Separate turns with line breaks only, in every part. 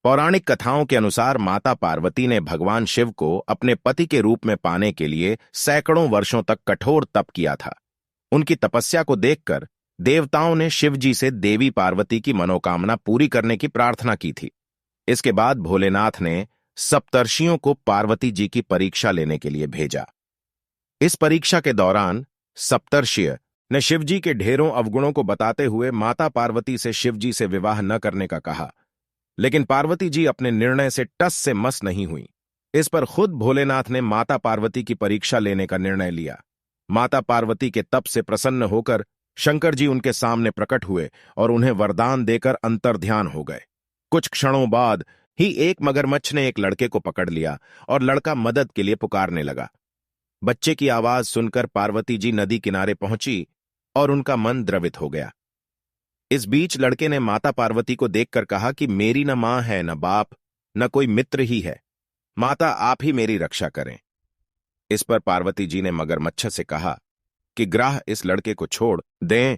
पौराणिक कथाओं के अनुसार माता पार्वती ने भगवान शिव को अपने पति के रूप में पाने के लिए सैकड़ों वर्षों तक कठोर तप किया था। उनकी तपस्या को देखकर देवताओं ने शिव जी से देवी पार्वती की मनोकामना पूरी करने की प्रार्थना की थी। इसके बाद भोलेनाथ ने सप्तर्षियों को पार्वती जी की परीक्षा लेने के लिए भेजा। इस परीक्षा के दौरान सप्तर्षिय ने शिव जी के ढेरों अवगुणों को बताते हुए माता पार्वती से शिव जी से विवाह न करने का कहा, लेकिन पार्वती जी अपने निर्णय से टस से मस नहीं हुई। इस पर खुद भोलेनाथ ने माता पार्वती की परीक्षा लेने का निर्णय लिया। माता पार्वती के तप से प्रसन्न होकर शंकर जी उनके सामने प्रकट हुए और उन्हें वरदान देकर अंतर्ध्यान हो गए। कुछ क्षणों बाद ही एक मगरमच्छ ने एक लड़के को पकड़ लिया और लड़का मदद के लिए पुकारने लगा। बच्चे की आवाज सुनकर पार्वती जी नदी किनारे पहुंची और उनका मन द्रवित हो गया। इस बीच लड़के ने माता पार्वती को देखकर कहा कि मेरी न मां है, न बाप, न कोई मित्र ही है। माता, आप ही मेरी रक्षा करें। इस पर पार्वती जी ने मगरमच्छ से कहा कि ग्राह इस लड़के को छोड़ दें।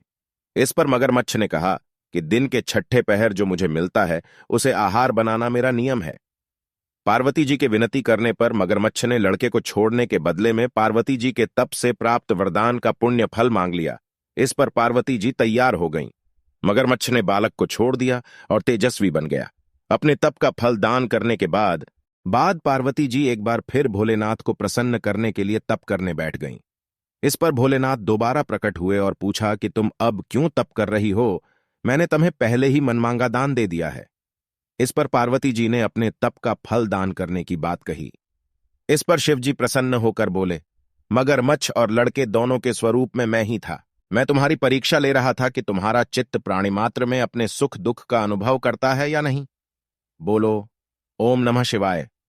इस पर मगरमच्छ ने कहा कि दिन के छठे पहर जो मुझे मिलता है उसे आहार बनाना मेरा नियम है। पार्वती जी के विनती करने पर मगरमच्छ ने लड़के को छोड़ने के बदले में पार्वती जी के तप से प्राप्त वरदान का पुण्य फल मांग लिया। इस पर पार्वती जी तैयार हो गईं। मगरमच्छ ने बालक को छोड़ दिया और तेजस्वी बन गया। अपने तप का फल दान करने के बाद पार्वती जी एक बार फिर भोलेनाथ को प्रसन्न करने के लिए तप करने बैठ गईं। इस पर भोलेनाथ दोबारा प्रकट हुए और पूछा कि तुम अब क्यों तप कर रही हो? मैंने तुम्हें पहले ही मनमांगा दान दे दिया है। इस पर पार्वती जी ने अपने तप का फल दान करने की बात कही। इस पर शिव जी प्रसन्न होकर बोले, मगरमच्छ और लड़के दोनों के स्वरूप में मैं ही था। मैं तुम्हारी परीक्षा ले रहा था कि तुम्हारा चित्त प्राणी मात्र में अपने सुख दुख का अनुभव करता है या नहीं। बोलो ओम नमः शिवाय।